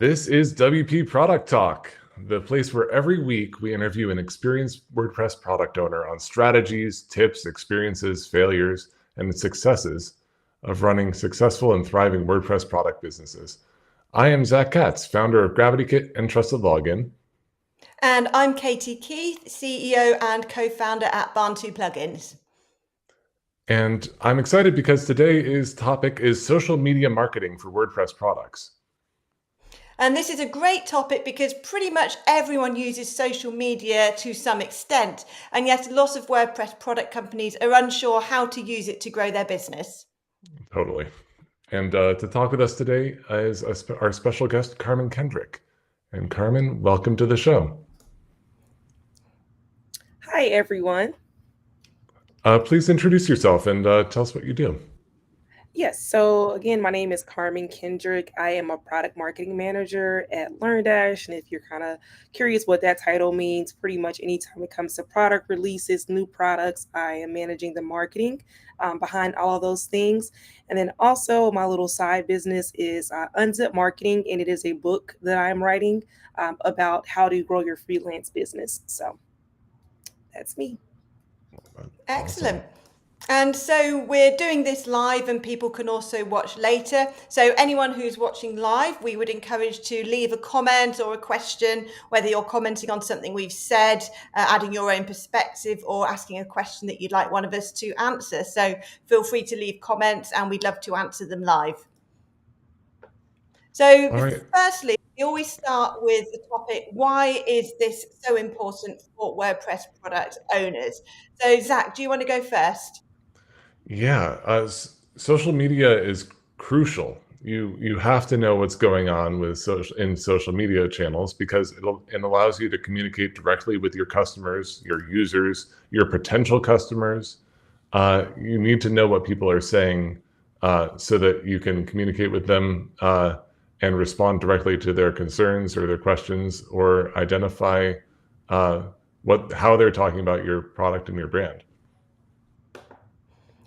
This is WP Product Talk, the place where every week we interview an experienced WordPress product owner on strategies, tips, experiences, failures, and successes of running successful and thriving WordPress product businesses. I am Zack, Katz, founder of GravityKit and Trusted Login. And I'm Katie Keith, CEO and co-founder at Barn2 Plugins. And I'm excited because today's topic is social media marketing for WordPress products. And this is a great topic because pretty much everyone uses social media to some extent. And yet a lot of WordPress product companies are unsure how to use it to grow their business. Totally. And to talk with us today is our special guest, Karmen Kendrick. And Karmen, welcome to the show. Hi, everyone. Please introduce yourself and tell us what you do. Yes, so again, my name is Karmen Kendrick. I am a product marketing manager at LearnDash. And if you're kind of curious what that title means, pretty much anytime it comes to product releases, new products, I am managing the marketing behind all of those things. And then also my little side business is Unzip Marketing, and it is a book that I'm writing about how to grow your freelance business. So that's me. Excellent. Awesome. And so we're doing this live and people can also watch later. So anyone who's watching live, we would encourage to leave a comment or a question, whether you're commenting on something we've said, adding your own perspective, or asking a question that you'd like one of us to answer. So feel free to leave comments and we'd love to answer them live. So right. Firstly, we always start with the topic, why is this so important for WordPress product owners? So Zack, do you want to go first? Yeah, social media is crucial. You have to know what's going on with social media channels because it allows you to communicate directly with your customers, your users, your potential customers. You need to know what people are saying so that you can communicate with them and respond directly to their concerns or their questions, or identify how they're talking about your product and your brand.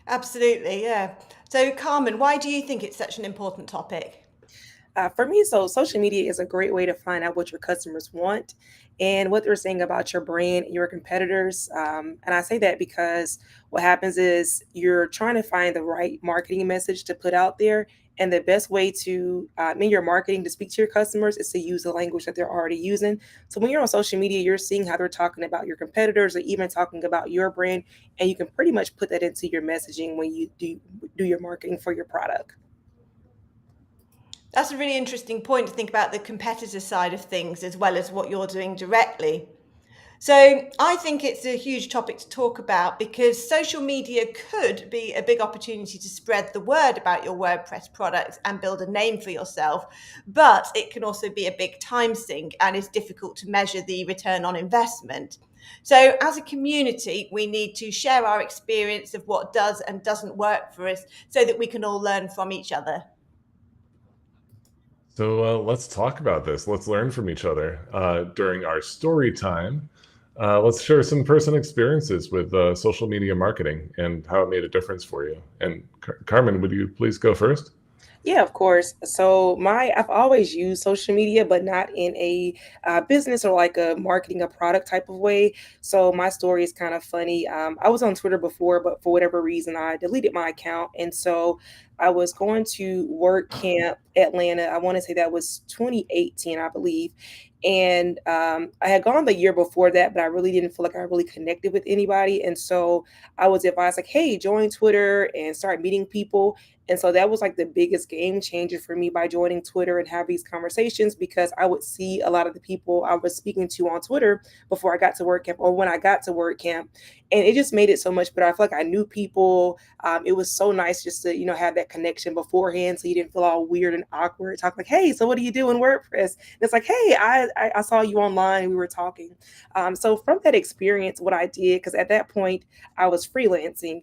Absolutely, yeah. So Carmen, why do you think it's such an important topic? For me, so social media is a great way to find out what your customers want and what they're saying about your brand and your competitors. And I say that because what happens is you're trying to find the right marketing message to put out there. And the best way to in your marketing to speak to your customers is to use the language that they're already using. So when you're on social media, you're seeing how they're talking about your competitors or even talking about your brand. And you can pretty much put that into your messaging when you do your marketing for your product. That's a really interesting point to think about the competitor side of things as well as what you're doing directly. So I think it's a huge topic to talk about because social media could be a big opportunity to spread the word about your WordPress products and build a name for yourself. But it can also be a big time sink and is difficult to measure the return on investment. So as a community, we need to share our experience of what does and doesn't work for us so that we can all learn from each other. So let's talk about this. Let's learn from each other during our story time. Let's share some personal experiences with social media marketing and how it made a difference for you. And Carmen, would you please go first? Yeah, of course. So I've always used social media, but not in a business or like a marketing a product type of way. So my story is kind of funny. I was on Twitter before, but for whatever reason, I deleted my account. And so I was going to work camp Atlanta. I want to say that was 2018, I believe. And I had gone the year before that, but I really didn't feel like I really connected with anybody. And so I was advised like, hey, join Twitter and start meeting people. And so that was like the biggest game changer for me by joining Twitter and have these conversations, because I would see a lot of the people I was speaking to on Twitter before I got to work camp or when I got to work camp. And it just made it so much better. I feel like I knew people. It was so nice just to, have that connection beforehand. So you didn't feel all weird and awkward. Talk like, hey, so what do you do in WordPress? And it's like, hey, I saw you online. We were talking. So from that experience, what I did, because at that point I was freelancing.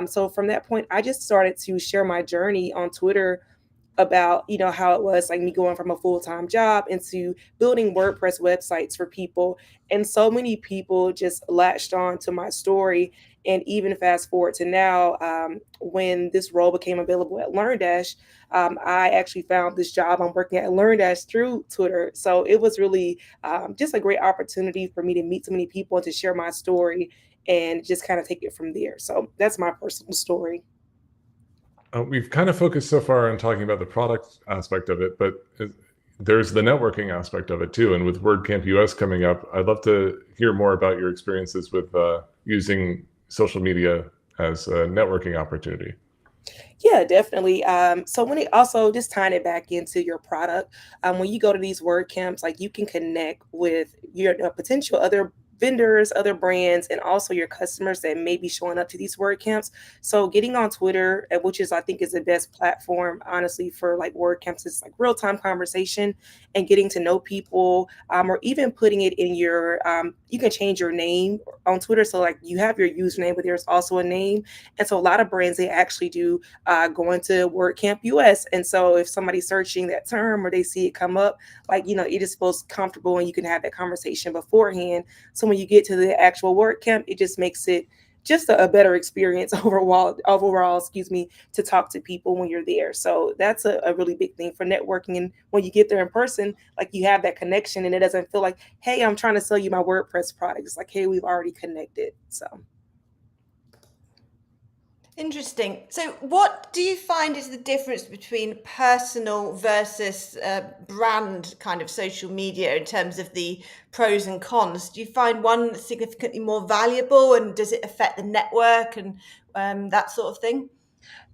So from that point, I just started to share my journey on Twitter about, how it was like me going from a full-time job into building WordPress websites for people. And so many people just latched on to my story. And even fast forward to now, when this role became available at LearnDash, I actually found this job. I'm working at LearnDash through Twitter. So it was really just a great opportunity for me to meet so many people and to share my story and just kind of take it from there. So that's my personal story. We've kind of focused so far on talking about the product aspect of it, but there's the networking aspect of it too. And with WordCamp US coming up, I'd love to hear more about your experiences with using social media as a networking opportunity. Yeah, definitely. So when it also just tying it back into your product, when you go to these word camps, like you can connect with your potential other vendors, other brands, and also your customers that may be showing up to these word camps. So getting on Twitter, which is I think is the best platform, honestly, for like word camps, is like real time conversation and getting to know people, or even putting it in your. You can change your name on Twitter, so like you have your username, but there's also a name, and so a lot of brands they actually do going to WordCamp US. And so if somebody's searching that term or they see it come up, like, it just feels comfortable and you can have that conversation beforehand. So when you get to the actual WordCamp, it just makes it just a better experience overall, excuse me, to talk to people when you're there. So that's a really big thing for networking. And when you get there in person, like you have that connection and it doesn't feel like, hey, I'm trying to sell you my WordPress product. It's like, hey, we've already connected. So. Interesting. So, what do you find is the difference between personal versus brand kind of social media in terms of the pros and cons? Do you find one significantly more valuable, and does it affect the network and that sort of thing?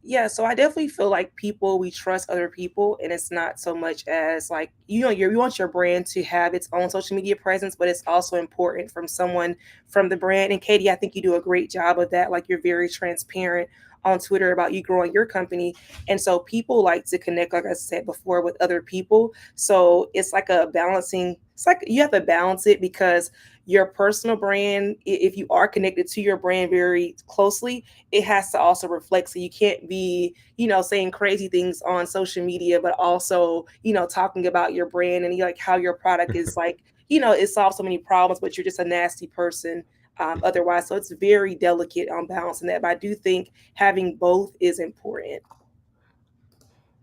Yeah, so I definitely feel like we trust other people, and it's not so much as like, you want your brand to have its own social media presence, but it's also important from someone from the brand. And Katie, I think you do a great job of that. Like you're very transparent on Twitter about you growing your company. And so people like to connect, like I said before, with other people. So it's like it's like you have to balance it because your personal brand, if you are connected to your brand very closely, it has to also reflect. So you can't be, saying crazy things on social media, but also, talking about your brand and like how your product is like, it solves so many problems, but you're just a nasty person otherwise. So it's very delicate on balancing that. But I do think having both is important.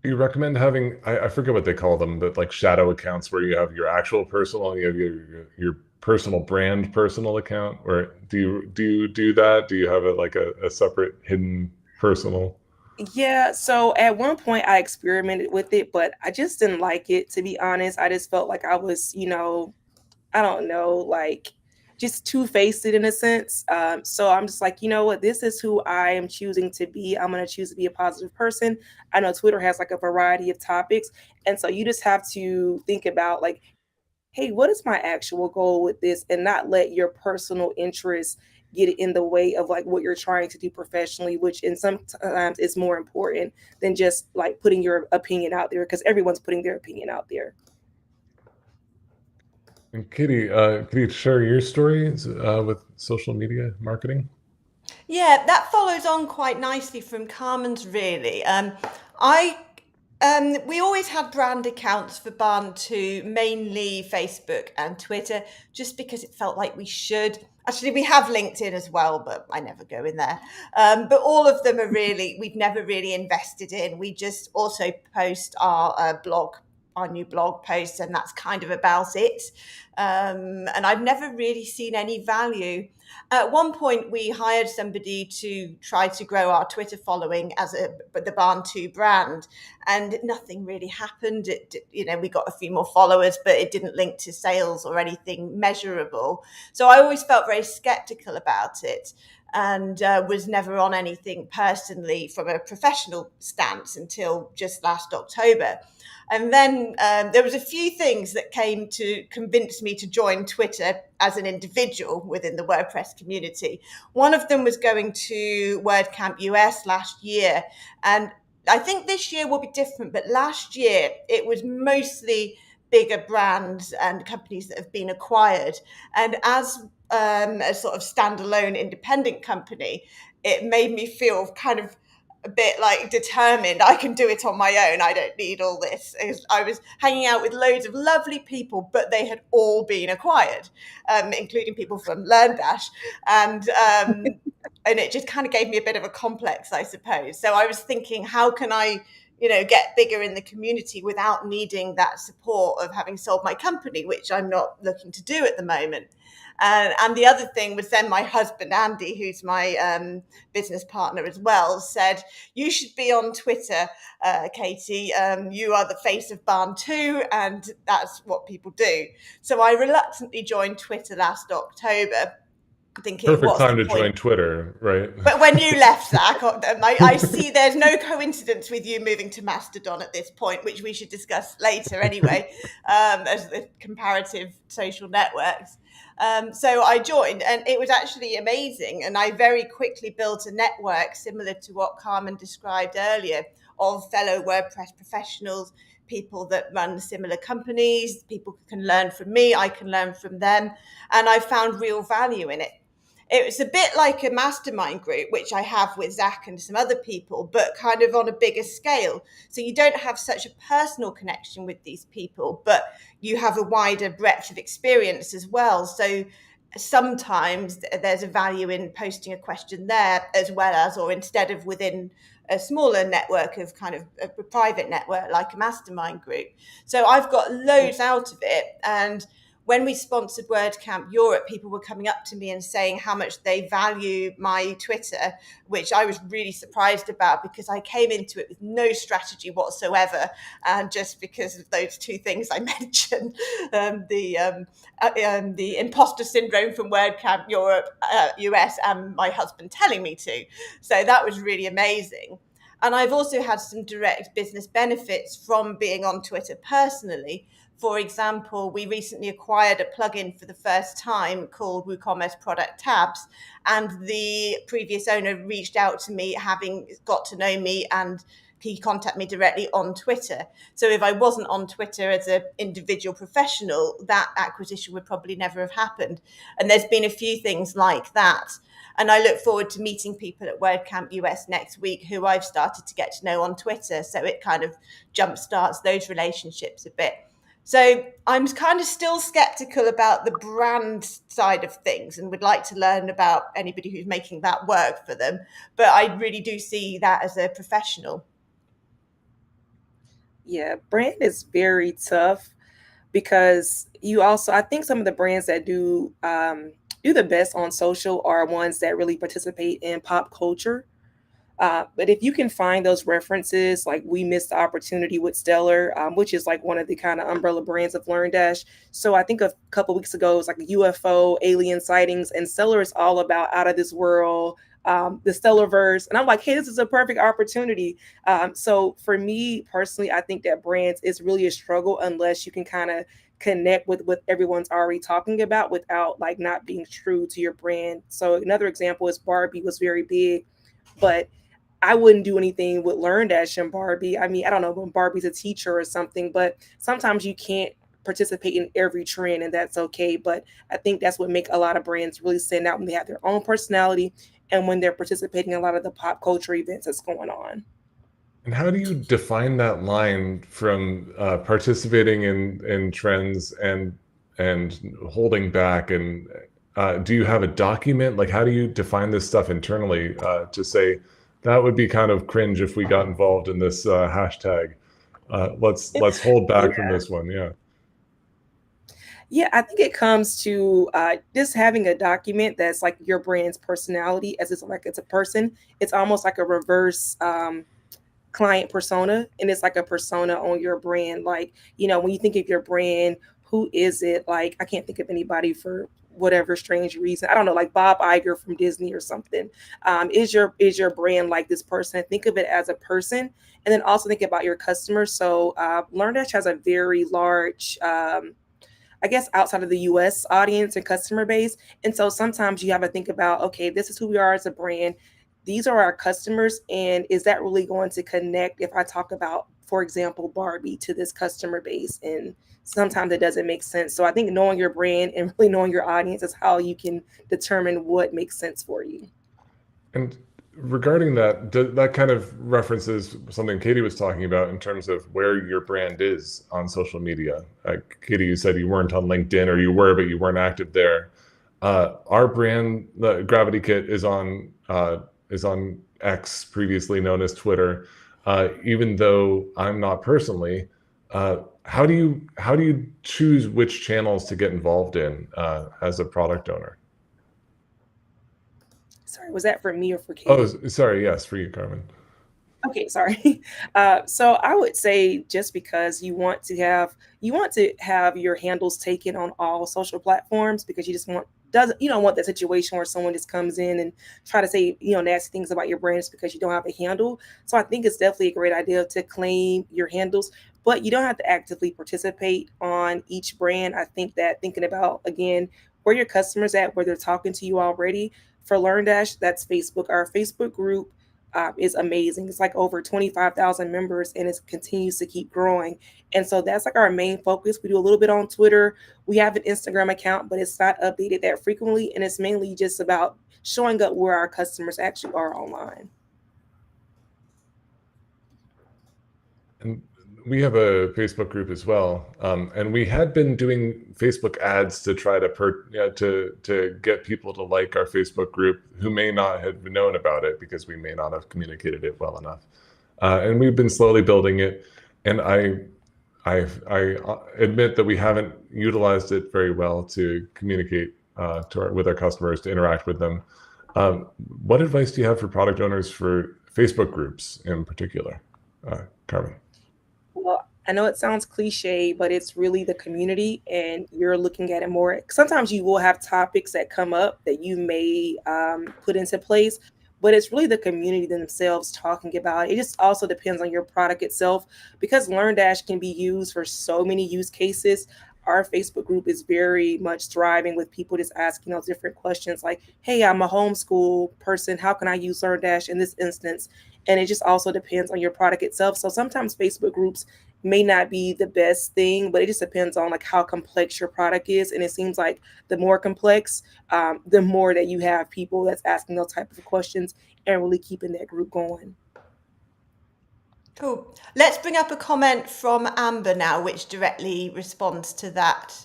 Do you recommend having, I forget what they call them, but like shadow accounts where you have your actual personal and you have your personal brand personal account? Or do you do that? Do you have like a separate hidden personal? Yeah, so at one point I experimented with it, but I just didn't like it, to be honest. I just felt like I was, I don't know, like just two-faced in a sense. So I'm just like, you know what, this is who I am choosing to be. I'm going to choose to be a positive person. I know Twitter has like a variety of topics. And so you just have to think about like, hey, what is my actual goal with this? And not let your personal interests get in the way of like what you're trying to do professionally, which in sometimes is more important than just like putting your opinion out there because everyone's putting their opinion out there. And Katie, could you share your stories with social media marketing? Yeah, that follows on quite nicely from Carmen's, really. I we always had brand accounts for Barn 2, mainly Facebook and Twitter, just because it felt like we should. Actually, we have LinkedIn as well, but I never go in there. But all of them are really, we've never really invested in. We just also post our blog, our new blog posts, and that's kind of about it. And I've never really seen any value. At one point, we hired somebody to try to grow our Twitter following as the Barn 2 brand, and nothing really happened. We got a few more followers, but it didn't link to sales or anything measurable. So I always felt very skeptical about it, and was never on anything personally from a professional stance until just last October. And then there was a few things that came to convince me to join Twitter as an individual within the WordPress community. One of them was going to WordCamp US last year. And I think this year will be different, but last year it was mostly bigger brands and companies that have been acquired. And as a sort of standalone independent company, it made me feel kind of a bit like determined. I can do it on my own. I don't need all this. I was hanging out with loads of lovely people, but they had all been acquired, including people from LearnDash. And it just kind of gave me a bit of a complex, I suppose. So I was thinking, how can I, get bigger in the community without needing that support of having sold my company, which I'm not looking to do at the moment. And the other thing was then my husband, Andy, who's my business partner as well, said, you should be on Twitter, Katie. You are the face of Barn 2, and that's what people do. So I reluctantly joined Twitter last October, thinking, Perfect what's time the to point? join Twitter, right? But when you left, Zack, I see there's no coincidence with you moving to Mastodon at this point, which we should discuss later anyway, as the comparative social networks. So I joined, and it was actually amazing. And I very quickly built a network similar to what Karmen described earlier, of fellow WordPress professionals, people that run similar companies. People can learn from me, I can learn from them. And I found real value in it. It was a bit like a mastermind group, which I have with Zack and some other people, but kind of on a bigger scale. So you don't have such a personal connection with these people, but you have a wider breadth of experience as well. So sometimes there's a value in posting a question there as well as, or instead of within a smaller network of kind of a private network like a mastermind group. So I've got loads out of it. And when we sponsored WordCamp Europe, people were coming up to me and saying how much they value my Twitter, which I was really surprised about, because I came into it with no strategy whatsoever. And just because of those two things I mentioned, the imposter syndrome from WordCamp Europe, US, and my husband telling me to. So that was really amazing. And I've also had some direct business benefits from being on Twitter personally. For example, we recently acquired a plugin for the first time called WooCommerce Product Tabs, and the previous owner reached out to me, having got to know me, and he contacted me directly on Twitter. So if I wasn't on Twitter as an individual professional, that acquisition would probably never have happened. And there's been a few things like that. And I look forward to meeting people at WordCamp US next week who I've started to get to know on Twitter. So it kind of jumpstarts those relationships a bit. So I'm kind of still skeptical about the brand side of things, and would like to learn about anybody who's making that work for them. But I really do see that as a professional. Yeah, brand is very tough because you also, I think some of the brands that do the best on social are ones that really participate in pop culture. But if you can find those references, like we missed the opportunity with Stellar, which is like one of the kind of umbrella brands of LearnDash. So I think a couple weeks ago, it was like a UFO alien sightings, and Stellar is all about out of this world, the Stellarverse. And I'm like, hey, this is a perfect opportunity. So for me personally, I think that brands is really a struggle unless you can kind of connect with what everyone's already talking about without like not being true to your brand. So another example is Barbie was very big, but I wouldn't do anything with LearnDash and Barbie. I mean, I don't know when Barbie's a teacher or something, but sometimes you can't participate in every trend, and that's okay. But I think that's what make a lot of brands really stand out, when they have their own personality and when they're participating in a lot of the pop culture events that's going on. And how do you define that line from participating in trends and holding back? And do you have a document? Like, how do you define this stuff internally to say that would be kind of cringe if we got involved in this hashtag? Let's hold back from this one. Yeah. Yeah, I think it comes to just having a document that's like your brand's personality, as it's like it's a person. It's almost like a reverse client persona, and it's like a persona on your brand. Like, when you think of your brand, who is it? Like, I can't think of anybody for whatever strange reason. I don't know, like Bob Iger from Disney or something. Is your brand like this person? Think of it as a person, and then also think about your customers. So LearnDash has a very large I guess outside of the US audience and customer base. And so sometimes you have to think about, okay, this is who we are as a brand. These are our customers. And is that really going to connect if I talk about, for example, Barbie to this customer base? And sometimes it doesn't make sense. So I think knowing your brand and really knowing your audience is how you can determine what makes sense for you. And regarding that, that kind of references something Katie was talking about in terms of where your brand is on social media. Katie, you said you weren't on LinkedIn, or you were, but you weren't active there. Our brand, the GravityKit, is on X, previously known as Twitter. Even though I'm not personally, how do you choose which channels to get involved in as a product owner? Sorry, was that for me or for Katie? Oh, sorry. Yes, for you, Karmen. Okay, sorry. So I would say just because you want to have your handles taken on all social platforms, because you just you don't want that situation where someone just comes in and try to say nasty things about your brand just because you don't have a handle. So I think it's definitely a great idea to claim your handles, but you don't have to actively participate on each brand. I think that thinking about, again, where your customers at, where they're talking to you already. For LearnDash, that's Facebook. Our Facebook group is amazing. It's like over 25,000 members, and it continues to keep growing. And so that's like our main focus. We do a little bit on Twitter. We have an Instagram account, but it's not updated that frequently. And it's mainly just about showing up where our customers actually are online. And we have a Facebook group as well, and we had been doing Facebook ads to try to get people to like our Facebook group who may not have known about it because we may not have communicated it well enough. And we've been slowly building it, and I admit that we haven't utilized it very well to communicate with our customers, to interact with them. What advice do you have for product owners for Facebook groups in particular, Karmen? Well, I know it sounds cliche, but it's really the community, and you're looking at it more. Sometimes you will have topics that come up that you may put into place, but it's really the community themselves talking about it. It just also depends on your product itself, because LearnDash can be used for so many use cases. Our Facebook group is very much thriving with people just asking those different questions like, hey, I'm a homeschool person. How can I use LearnDash in this instance? And it just also depends on your product itself. So sometimes Facebook groups may not be the best thing, but it just depends on like how complex your product is. And it seems like the more complex, the more that you have people that's asking those type of questions and really keeping that group going. Cool. Let's bring up a comment from Amber now, which directly responds to that.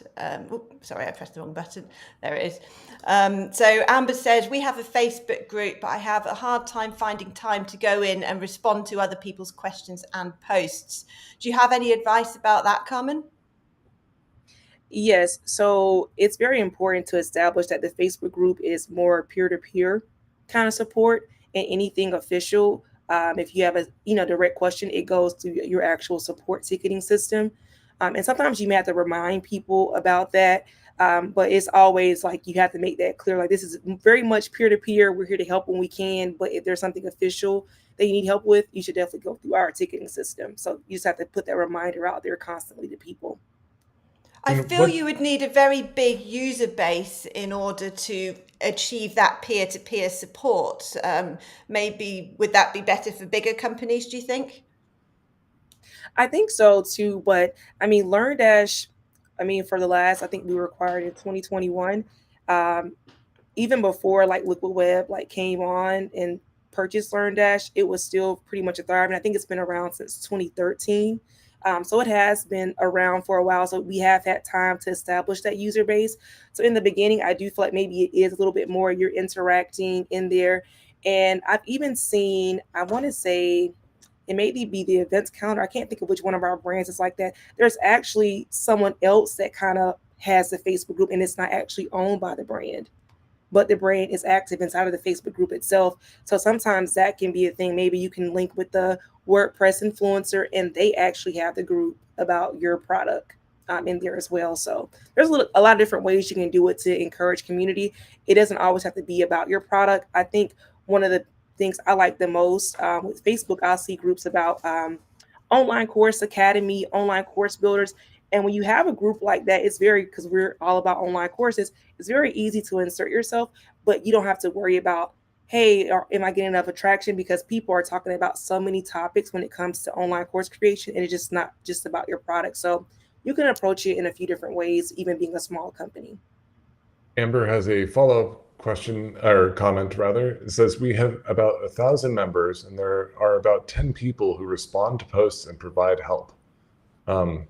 Sorry, I pressed the wrong button. There it is. So Amber says, we have a Facebook group, but I have a hard time finding time to go in and respond to other people's questions and posts. Do you have any advice about that, Karmen? Yes. So it's very important to establish that the Facebook group is more peer-to-peer kind of support, and anything official. If you have a direct question, it goes to your actual support ticketing system. And sometimes you may have to remind people about that. But it's always like you have to make that clear. Like, this is very much peer-to-peer. We're here to help when we can. But if there's something official that you need help with, you should definitely go through our ticketing system. So you just have to put that reminder out there constantly to people. I feel you would need a very big user base in order to achieve that peer-to-peer support. Maybe would that be better for bigger companies, do you think? I think so too, but I mean, LearnDash, for the last, I think we were acquired in 2021. Even before like Liquid Web like came on and purchased LearnDash, it was still pretty much a thriving. I think it's been around since 2013. So it has been around for a while. So we have had time to establish that user base. So in the beginning, I do feel like maybe it is a little bit more you're interacting in there. And I've even seen, I want to say, it may be the events counter. I can't think of which one of our brands is like that. There's actually someone else that kind of has the Facebook group, and it's not actually owned by the brand, but the brand is active inside of the Facebook group itself. So sometimes that can be a thing. Maybe you can link with the WordPress influencer, and they actually have the group about your product in there as well. So there's a lot of different ways you can do it to encourage community. It doesn't always have to be about your product. I think one of the things I like the most with Facebook, I'll see groups about online course academy, online course builders. And when you have a group like that, it's because we're all about online courses, it's very easy to insert yourself, but you don't have to worry about, hey, am I getting enough attraction? Because people are talking about so many topics when it comes to online course creation, and it's just not just about your product. So you can approach it in a few different ways, even being a small company. Amber has a follow-up question or comment rather. It says we have about 1,000 members, and there are about 10 people who respond to posts and provide help. I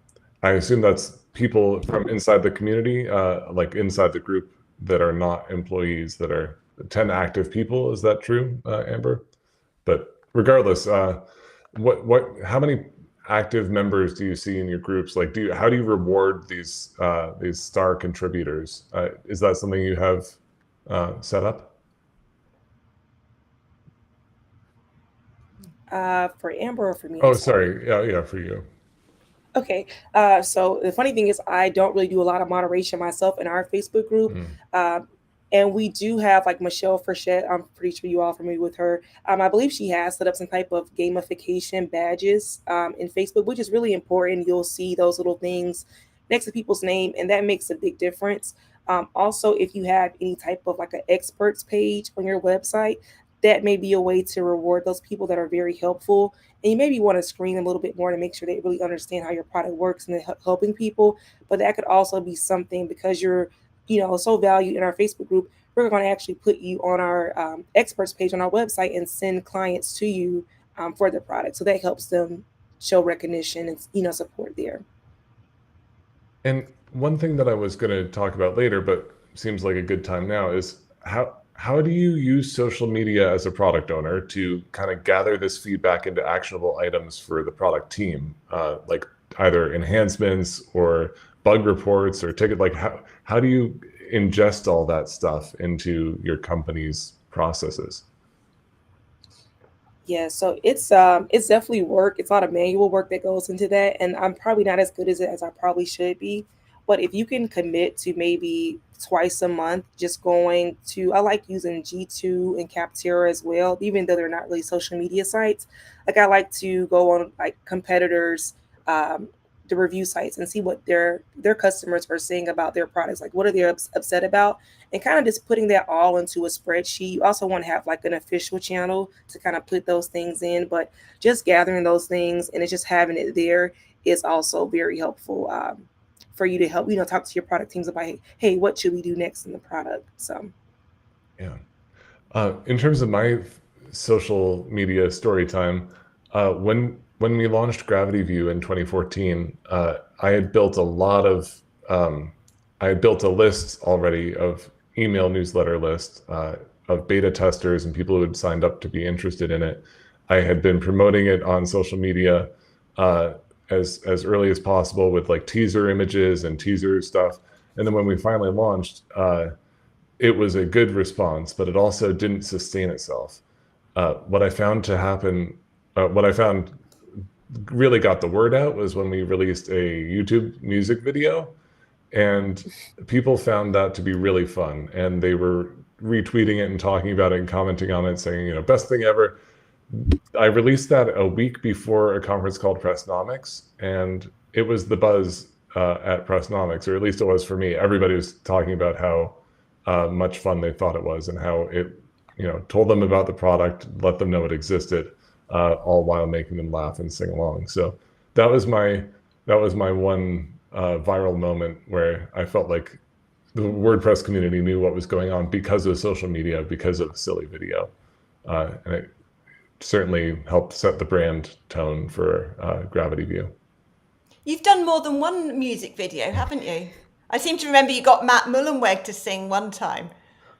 assume that's people from inside the community, like inside the group that are not employees, that are 10 active people. Is that true, Amber? But regardless, how many active members do you see in your groups? Like, how do you reward these star contributors? Is that something you have set up? For Amber or for me? Oh, I'm sorry. sorry. Yeah, for you. Okay. So the funny thing is, I don't really do a lot of moderation myself in our Facebook group. And we do have like Michelle Frechette. I'm pretty sure you all are familiar with her. I believe she has set up some type of gamification badges in Facebook, which is really important. You'll see those little things next to people's name, and that makes a big difference. Also, if you have any type of like an experts page on your website, that may be a way to reward those people that are very helpful. And you maybe want to screen them a little bit more to make sure they really understand how your product works and helping people. But that could also be something, because you're, so valued in our Facebook group, we're going to actually put you on our experts page on our website and send clients to you for the product. So that helps them show recognition and, support there. And one thing that I was going to talk about later, but seems like a good time now, is how do you use social media as a product owner to kind of gather this feedback into actionable items for the product team, like either enhancements or bug reports or ticket? Like how do you ingest all that stuff into your company's processes? Yeah, so it's definitely work. It's a lot of manual work that goes into that, and I'm probably not as good as it as I probably should be. But if you can commit to maybe twice a month, just going to, I like using G2 and Capterra as well, even though they're not really social media sites. Like I like to go on like competitors, the review sites, and see what their customers are saying about their products. Like what are they upset about, and kind of just putting that all into a spreadsheet. You also want to have like an official channel to kind of put those things in, but just gathering those things and it's just having it there is also very helpful. For you to help, talk to your product teams about, hey, what should we do next in the product? So, yeah. In terms of my social media story time, when we launched GravityView in 2014, I had built I had built a list already of email newsletter list of beta testers and people who had signed up to be interested in it. I had been promoting it on social media as early as possible with like teaser images and teaser stuff. And then when we finally launched, it was a good response, but it also didn't sustain itself. What I found really got the word out was when we released a YouTube music video, and people found that to be really fun, and they were retweeting it and talking about it and commenting on it, saying, best thing ever. I released that a week before a conference called Pressnomics, and it was the buzz at Pressnomics, or at least it was for me. Everybody was talking about how much fun they thought it was, and how it, told them about the product, let them know it existed, all while making them laugh and sing along. So that was my one viral moment where I felt like the WordPress community knew what was going on because of social media, because of the silly video, and it certainly helped set the brand tone for GravityView. You've done more than one music video, haven't you? I seem to remember you got Matt Mullenweg to sing one time.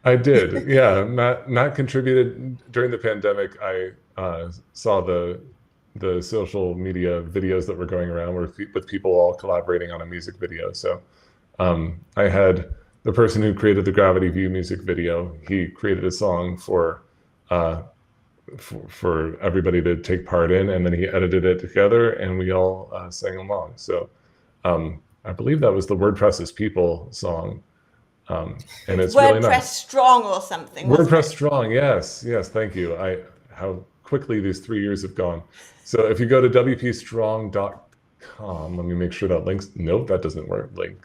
I did, yeah. Matt contributed during the pandemic. I saw the social media videos that were going around with people all collaborating on a music video. So I had the person who created the GravityView music video. He created a song for everybody to take part in, and then he edited it together, and we all sang along. So I believe that was the WordPress is People song, and it's WordPress really nice. Strong or something. WordPress Strong, yes, thank you. How quickly these 3 years have gone. So if you go to wpstrong.com, let me make sure that links. Nope, that doesn't work. Link.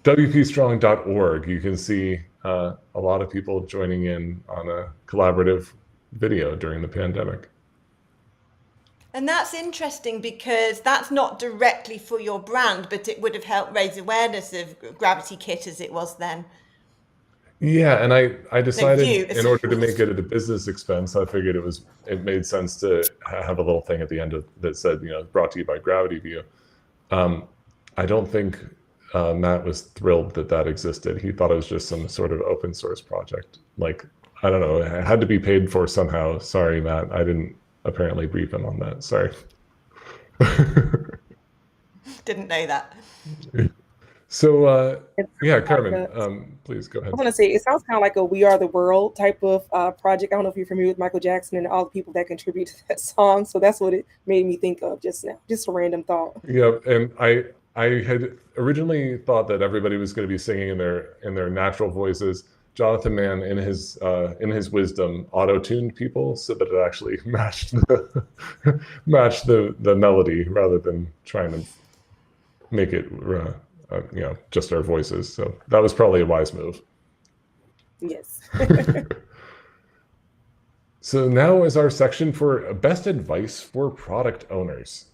wpstrong.org. You can see a lot of people joining in on a collaborative video during the pandemic. And that's interesting because that's not directly for your brand, but it would have helped raise awareness of GravityKit as it was then. Yeah, and I decided view. in order to make it a business expense, I figured it made sense to have a little thing at the end that said, brought to you by GravityView. I don't think Matt was thrilled that existed. He thought it was just some sort of open source project. Like, I don't know, it had to be paid for somehow. Sorry, Matt, I didn't apparently brief him on that. Sorry. Didn't know that. So, It's yeah, like Karmen, please go I ahead. want to say it sounds kind of like a "We Are the World" type of project. I don't know if you're familiar with Michael Jackson and all the people that contribute to that song. So that's what it made me think of just now. Just a random thought. Yeah, and I had originally thought that everybody was going to be singing in their natural voices. Jonathan Mann, in his wisdom, auto-tuned people so that it actually matched the melody rather than trying to make it just our voices. So that was probably a wise move. Yes. So now is our section for best advice for product owners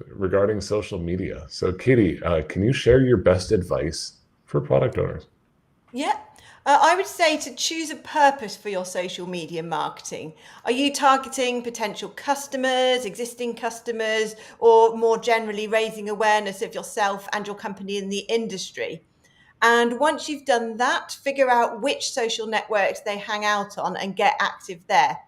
regarding social media. So Katie, can you share your best advice for product owners? Yeah. I would say to choose a purpose for your social media marketing. Are you targeting potential customers, existing customers, or more generally raising awareness of yourself and your company in the industry? And once you've done that, figure out which social networks they hang out on and get active there.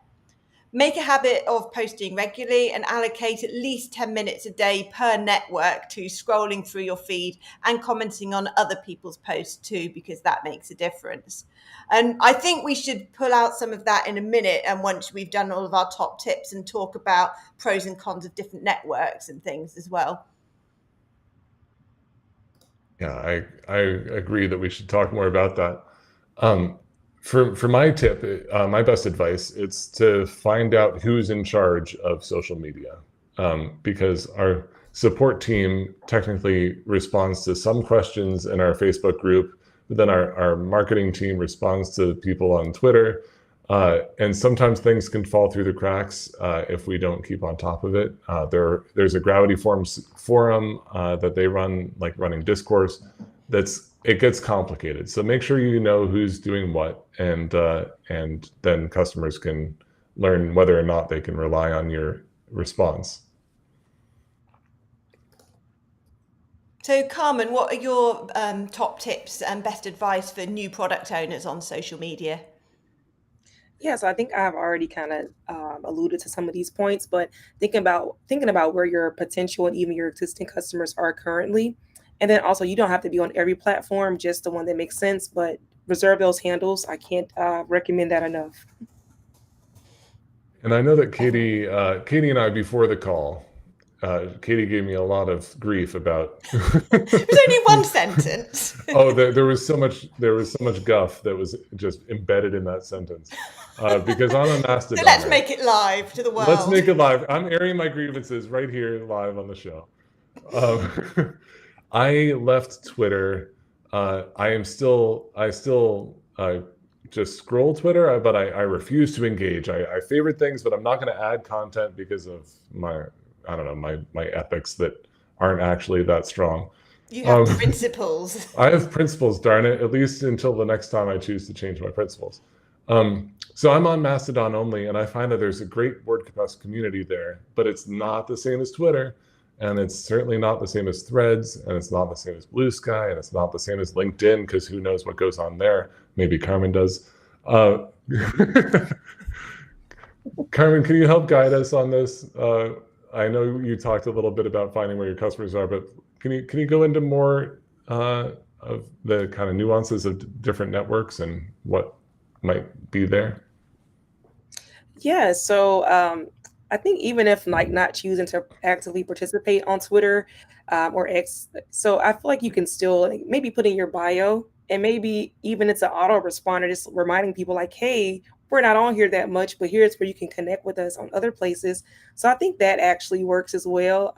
Make a habit of posting regularly and allocate at least 10 minutes a day per network to scrolling through your feed and commenting on other people's posts too, because that makes a difference. And I think we should pull out some of that in a minute. And once we've done all of our top tips and talk about pros and cons of different networks and things as well. Yeah, I agree that we should talk more about that. For my tip, my best advice, it's to find out who's in charge of social media, because our support team technically responds to some questions in our Facebook group, but then our marketing team responds to people on Twitter. And sometimes things can fall through the cracks if we don't keep on top of it. There's a Gravity Forms forum that they run, like running discourse. It gets complicated. So make sure you know who's doing what, and then customers can learn whether or not they can rely on your response. So, Carmen, what are your top tips and best advice for new product owners on social media? Yeah, so I think I've already kind of alluded to some of these points, but thinking about where your potential and even your existing customers are currently, and then also you don't have to be on every platform, just the one that makes sense, but reserve those handles. I can't recommend that enough. And I know that Katie and I, before the call, Katie gave me a lot of grief about. It was only one sentence. Oh, there was so much guff that was just embedded in that sentence. Because I'm a Mastodon. So let's make it live to the world. Let's make it live. I'm airing my grievances right here live on the show. I left Twitter. I still just scroll Twitter, but I refuse to engage. I favorite things, but I'm not going to add content because of my ethics that aren't actually that strong. You have principles. I have principles, darn it, at least until the next time I choose to change my principles. So I'm on Mastodon only, and I find that there's a great WordPress community there, but it's not the same as Twitter, and it's certainly not the same as Threads, and it's not the same as Blue Sky, and it's not the same as LinkedIn, because who knows what goes on there. Maybe Karmen does. Karmen, can you help guide us on this? I know you talked a little bit about finding where your customers are, but can you go into more of the kind of nuances of different networks and what might be there? Yeah, so I think even if like not choosing to actively participate on Twitter or X, so I feel like you can still like, maybe put in your bio, and maybe even it's an autoresponder, just reminding people like, hey, we're not on here that much, but here's where you can connect with us on other places. So I think that actually works as well.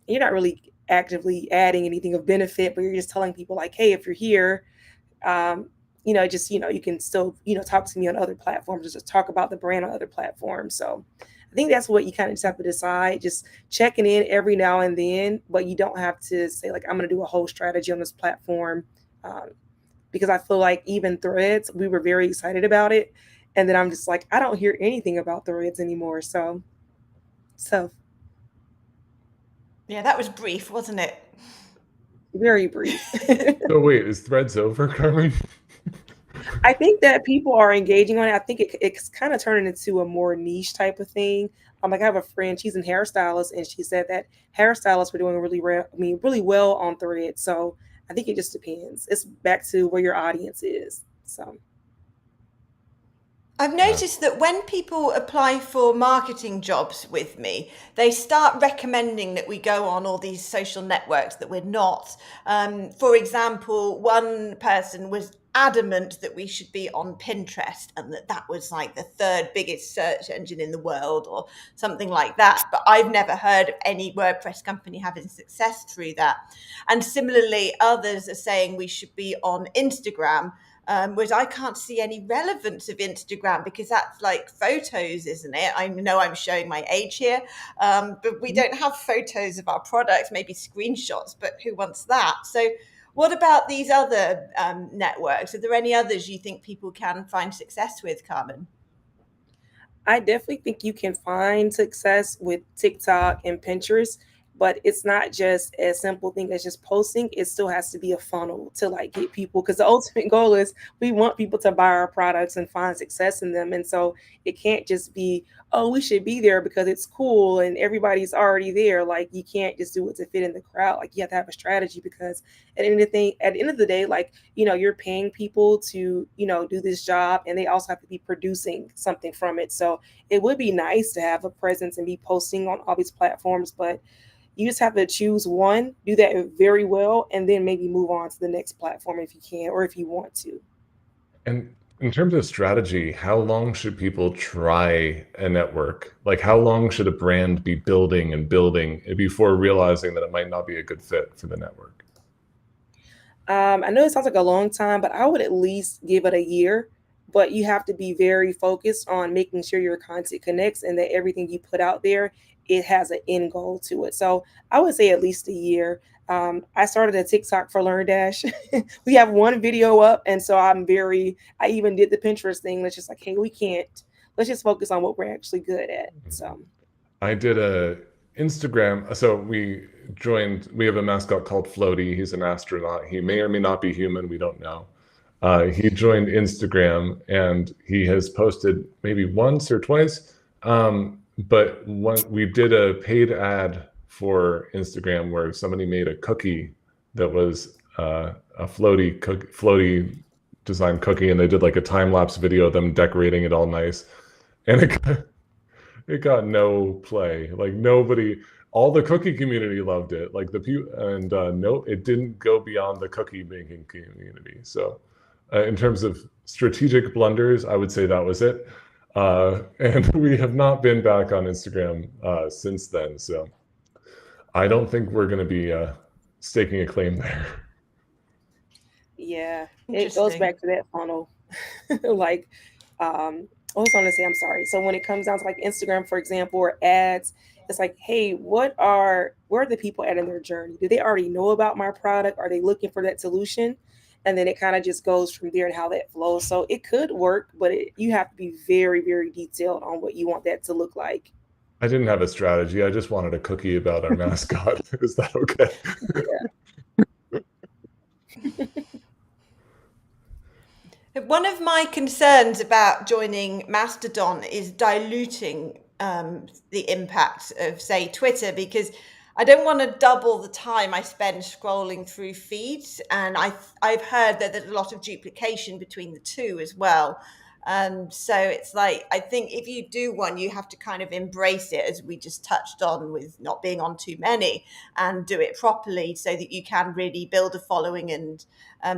You're not really actively adding anything of benefit, but you're just telling people like, hey, if you're here, you can still, talk to me on other platforms, just talk about the brand on other platforms. So I think that's what you kind of just have to decide, just checking in every now and then, but you don't have to say like, I'm going to do a whole strategy on this platform. because I feel like even Threads, we were very excited about it. And then I'm just like, I don't hear anything about Threads anymore. So Yeah, that was brief, wasn't it? very brief. So wait, is Threads over, Carmen? I think that people are engaging on it. I think it's kind of turning into a more niche type of thing. Like I have a friend, she's a hairstylist, and she said that hairstylists were doing really well on Threads. So I think it just depends. It's back to where your audience is. So I've noticed that when people apply for marketing jobs with me, they start recommending that we go on all these social networks that we're not. For example, one person was adamant that we should be on Pinterest and that was like the third biggest search engine in the world or something like that. But I've never heard of any WordPress company having success through that. And similarly, others are saying we should be on Instagram. Whereas I can't see any relevance of Instagram because that's like photos, isn't it? I know I'm showing my age here, but we don't have photos of our products, maybe screenshots, but who wants that? So what about these other networks? Are there any others you think people can find success with, Karmen? I definitely think you can find success with TikTok and Pinterest, but it's not just a simple thing as just posting. It still has to be a funnel to like get people, because the ultimate goal is we want people to buy our products and find success in them. And so it can't just be, oh, we should be there because it's cool and everybody's already there. Like you can't just do it to fit in the crowd. Like you have to have a strategy, because at the end of the day, like, you're paying people to, do this job, and they also have to be producing something from it. So it would be nice to have a presence and be posting on all these platforms, but you just have to choose one, do that very well, and then maybe move on to the next platform if you can, or if you want to. And in terms of strategy, how long should people try a network? Like how long should a brand be building and building before realizing that it might not be a good fit for the network? I know it sounds like a long time, but I would at least give it a year. But you have to be very focused on making sure your content connects and that everything you put out there, it has an end goal to it. So I would say at least a year. I started a TikTok for LearnDash. We have one video up, and so I even did the Pinterest thing. Let's just like, hey, let's just focus on what we're actually good at. So I did a Instagram. So we have a mascot called Floaty. He's an astronaut. He may or may not be human. We don't know. He joined Instagram and he has posted maybe once or twice. But we did a paid ad for Instagram where somebody made a cookie that was a floaty designed cookie, and they did like a time-lapse video of them decorating it all nice. And it got no play. Like nobody, all the cookie community loved it. Like no, it didn't go beyond the cookie making community. So in terms of strategic blunders, I would say that was it. And we have not been back on Instagram since then. So I don't think we're going to be staking a claim there. Yeah, it goes back to that funnel. Like, I was going to say, I'm sorry. So when it comes down to like Instagram, for example, or ads, it's like, hey, where are the people at in their journey? Do they already know about my product? Are they looking for that solution? And then it kind of just goes from there and how that flows. So it could work, but you have to be very, very detailed on what you want that to look like. I didn't have a strategy. I just wanted a cookie about our mascot. Is that okay? Yeah. One of my concerns about joining Mastodon is diluting the impact of, say, Twitter, because I don't want to double the time I spend scrolling through feeds. And I've heard that there's a lot of duplication between the two as well. So it's like, I think if you do one, you have to kind of embrace it, as we just touched on with not being on too many, and do it properly so that you can really build a following and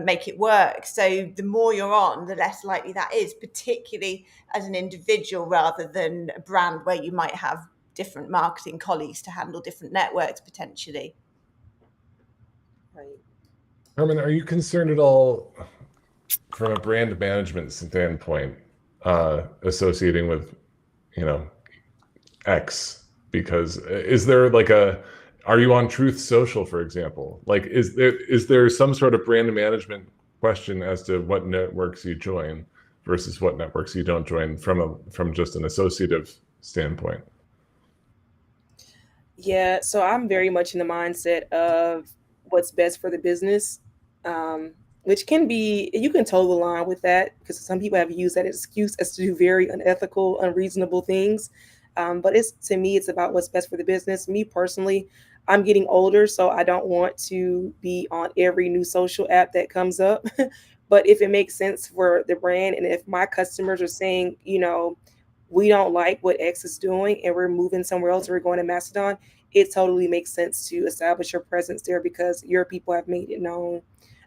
make it work. So the more you're on, the less likely that is, particularly as an individual rather than a brand where you might have different marketing colleagues to handle different networks potentially. Right. Karmen, are you concerned at all from a brand management standpoint associating with, X? Because is there like are you on Truth Social, for example? Like, is there some sort of brand management question as to what networks you join versus what networks you don't join from just an associative standpoint. Yeah, so I'm very much in the mindset of what's best for the business, which can be, you can toe the line with that because some people have used that excuse as to do very unethical, unreasonable things. But it's, to me, it's about what's best for the business. Me personally, I'm getting older, so I don't want to be on every new social app that comes up. But if it makes sense for the brand, and if my customers are saying, we don't like what X is doing and we're moving somewhere else, or we're going to Macedon, it totally makes sense to establish your presence there because your people have made it known.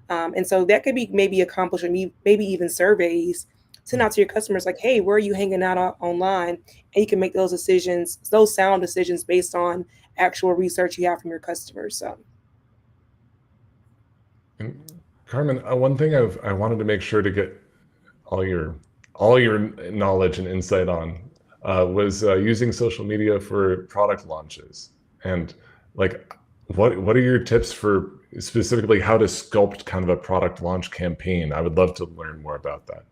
And so that could be maybe accomplished, or maybe even surveys, send out to your customers like, hey, where are you hanging out online? And you can make those decisions, those sound decisions based on actual research you have from your customers. So, And Karmen, one thing I wanted to make sure to get all your knowledge and insight on was using social media for product launches. And like, what are your tips for specifically how to sculpt kind of a product launch campaign? I would love to learn more about that.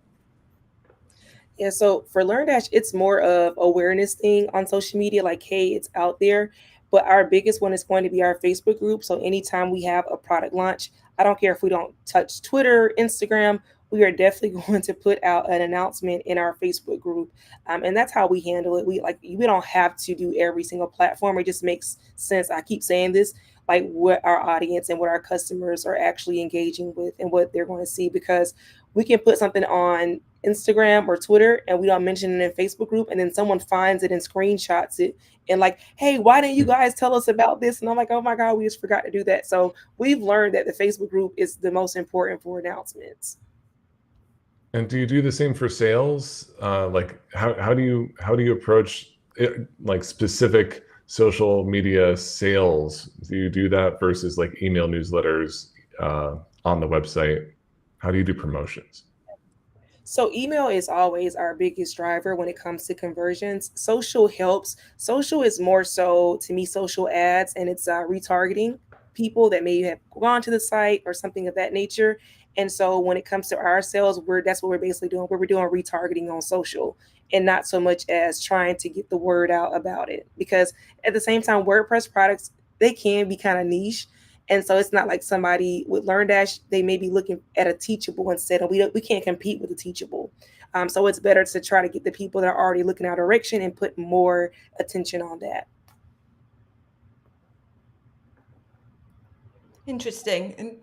yeah, so for LearnDash, it's more of awareness thing on social media, like, hey, it's out there. But our biggest one is going to be our Facebook group. So anytime we have a product launch, I don't care if we don't touch Twitter, Instagram, we are definitely going to put out an announcement in our Facebook group. And that's how we handle it. We don't have to do every single platform. It just makes sense. I keep saying this, like what our audience and what our customers are actually engaging with and what they're going to see, because we can put something on Instagram or Twitter and we don't mention it in Facebook group, and then someone finds it and screenshots it and like, hey, why didn't you guys tell us about this? And I'm like, oh my God, we just forgot to do that. So we've learned that the Facebook group is the most important for announcements. And do you do the same for sales? Like how do you approach it, like specific social media sales? Do you do that versus like email newsletters on the website? How do you do promotions? So email is always our biggest driver when it comes to conversions. Social helps. Social is more so, to me, social ads, and it's retargeting people that may have gone to the site or something of that nature. And so when it comes to our sales, that's what we're basically doing. We're doing retargeting on social, and not so much as trying to get the word out about it. Because at the same time, WordPress products, they can be kind of niche. And so it's not like somebody with LearnDash, they may be looking at a teachable instead, and we can't compete with the teachable. So it's better to try to get the people that are already looking our direction and put more attention on that. Interesting. And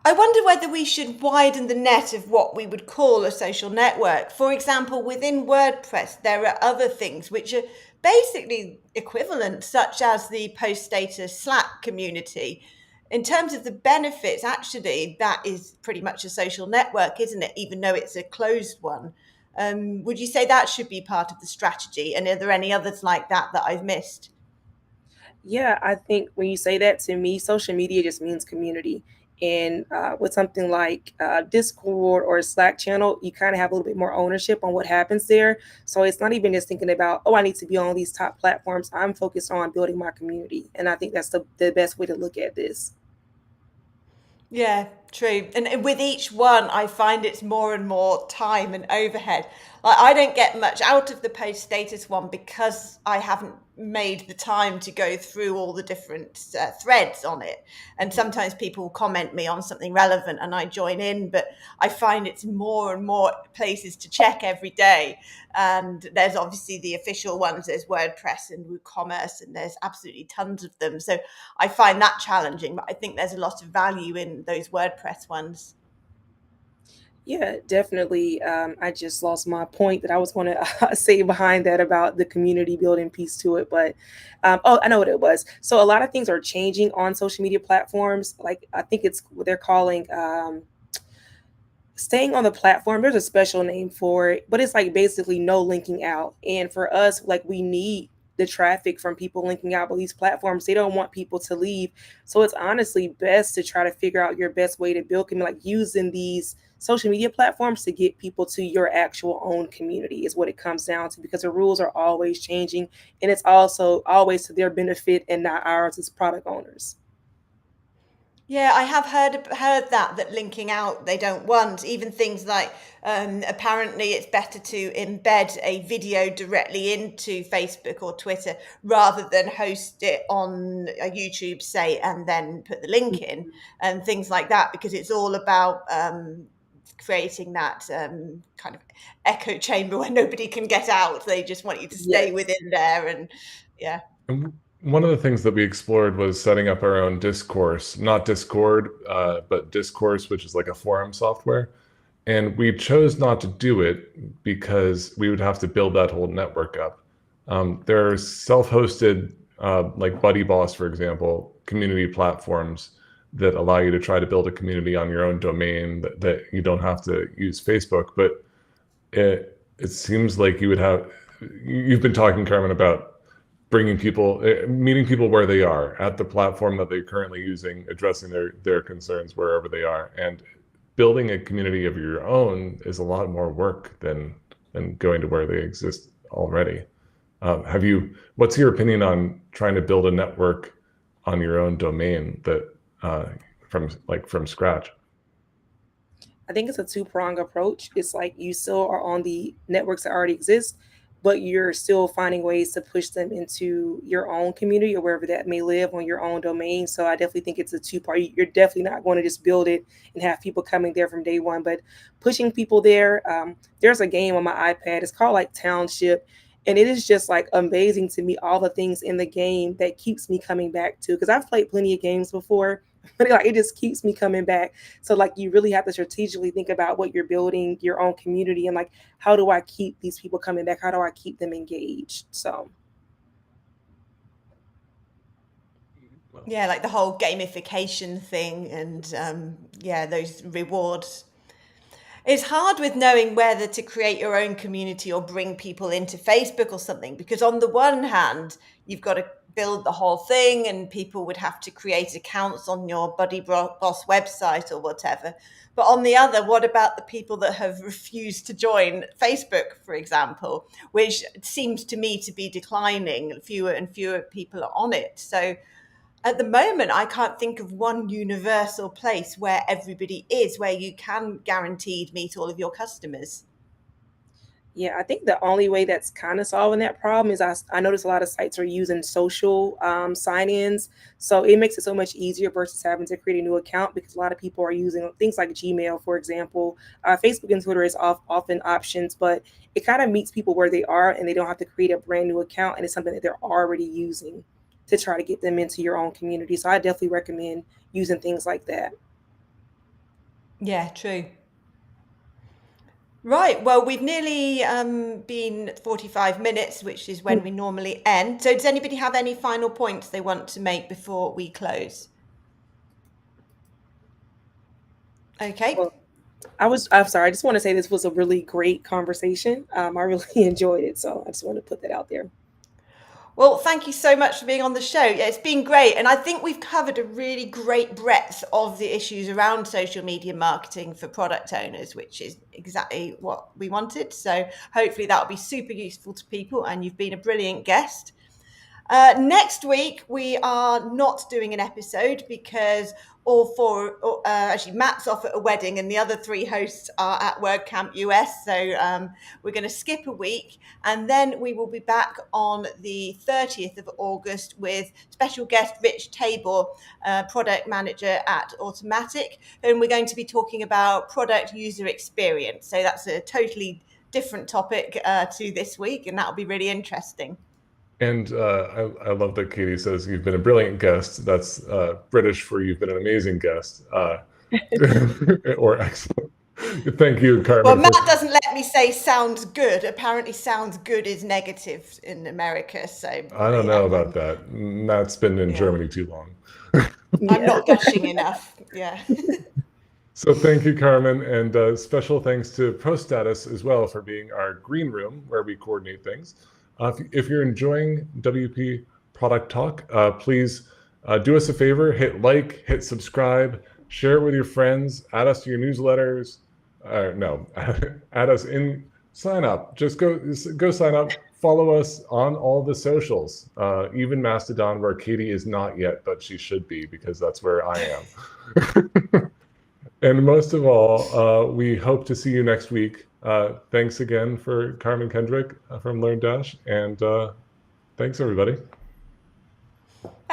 I wonder whether we should widen the net of what we would call a social network. For example, within WordPress, there are other things which are basically equivalent, such as the post status Slack community. In terms of the benefits, actually, that is pretty much a social network, isn't it? Even though it's a closed one. Would you say that should be part of the strategy? And are there any others like that I've missed? Yeah, I think when you say that, to me, social media just means community. And with something like Discord or a Slack channel, you kind of have a little bit more ownership on what happens there. So it's not even just thinking about, oh, I need to be on these top platforms. I'm focused on building my community. And I think that's the best way to look at this. Yeah, true. And with each one, I find it's more and more time and overhead. Like, I don't get much out of the post status one because I haven't made the time to go through all the different threads on it. And sometimes people comment me on something relevant and I join in, but I find it's more and more places to check every day. And there's obviously the official ones, there's WordPress and WooCommerce, and there's absolutely tons of them. So I find that challenging, but I think there's a lot of value in those WordPress ones. Yeah, definitely. I just lost my point that I was going to say behind that about the community building piece to it. But oh, I know what it was. So a lot of things are changing on social media platforms. Like I think it's what they're calling staying on the platform. There's a special name for it, but it's like basically no linking out. And for us, like we need the traffic from people linking out, but these platforms, they don't want people to leave. So it's honestly best to try to figure out your best way to build community, like using these social media platforms to get people to your actual own community is what it comes down to, because the rules are always changing, and it's also always to their benefit and not ours as product owners. Yeah, I have heard that linking out they don't want. Even things like apparently it's better to embed a video directly into Facebook or Twitter rather than host it on a YouTube, say, and then put the link in and things like that, because it's all about creating that kind of echo chamber where nobody can get out. They just want you to stay Yes. within there, and yeah. And one of the things that we explored was setting up our own discourse, not Discord, but discourse, which is like a forum software. And we chose not to do it because we would have to build that whole network up. There are self-hosted, like Buddy Boss, for example, community platforms that allow you to try to build a community on your own domain that you don't have to use Facebook. But it seems like you've been talking, Karmen, about bringing people, meeting people where they are at the platform that they're currently using, addressing their concerns wherever they are, and building a community of your own is a lot more work than going to where they exist already. What's your opinion on trying to build a network on your own domain that from scratch? I think it's a two-pronged approach. It's like you still are on the networks that already exist, but you're still finding ways to push them into your own community or wherever that may live on your own domain. So I definitely think it's a two-part. You're definitely not going to just build it and have people coming there from day one, but pushing people there. There's a game on my iPad. It's called like Township. And it is just like amazing to me, all the things in the game that keeps me coming back to, because I've played plenty of games before, but like it just keeps me coming back. So like you really have to strategically think about what you're building, your own community, and like how do I keep these people coming back? How do I keep them engaged? So Yeah, like the whole gamification thing, and yeah, those rewards. It's hard with knowing whether to create your own community or bring people into Facebook or something, because on the one hand, you've got to build the whole thing and people would have to create accounts on your Buddy Boss website or whatever. But on the other, what about the people that have refused to join Facebook, for example, which seems to me to be declining? Fewer and fewer people are on it. So at the moment, I can't think of one universal place where everybody is, where you can guaranteed meet all of your customers. yeah, I think the only way that's kind of solving that problem is I notice a lot of sites are using social sign-ins. So it makes it so much easier versus having to create a new account, because a lot of people are using things like Gmail, for example. Facebook and Twitter is often options, but it kind of meets people where they are and they don't have to create a brand new account. And it's something that they're already using to try to get them into your own community. So I definitely recommend using things like that. Yeah, true. Right. Well, we've nearly been 45 minutes, which is when we normally end. So does anybody have any final points they want to make before we close? Okay. Well, I'm sorry. I just want to say this was a really great conversation. I really enjoyed it. So I just want to put that out there. Well, thank you so much for being on the show. Yeah, it's been great. And I think we've covered a really great breadth of the issues around social media marketing for product owners, which is exactly what we wanted. So hopefully that will be super useful to people. And you've been a brilliant guest. Next week, we are not doing an episode because all four, actually Matt's off at a wedding and the other three hosts are at WordCamp US. So we're going to skip a week and then we will be back on the 30th of August with special guest Rich Tabor, product manager at Automatic. And we're going to be talking about product user experience. So that's a totally different topic to this week, and that'll be really interesting. And I love that Katie says you've been a brilliant guest. That's British for you've been an amazing guest, or excellent. Thank you, Karmen. Well, Matt doesn't let me say sounds good. Apparently sounds good is negative in America. So I don't know about that. Matt's been in Germany too long. I'm not gushing enough. Yeah. So thank you, Karmen, and special thanks to ProStatus as well for being our green room where we coordinate things. If you're enjoying WP Product Talk, please do us a favor, hit like, hit subscribe, share it with your friends, add us to your newsletters. No, add us in, sign up. Just go sign up, follow us on all the socials, even Mastodon, where Katie is not yet, but she should be, because that's where I am. And most of all, we hope to see you next week. Thanks again for Karmen Kendrick from LearnDash, and thanks everybody. Bye.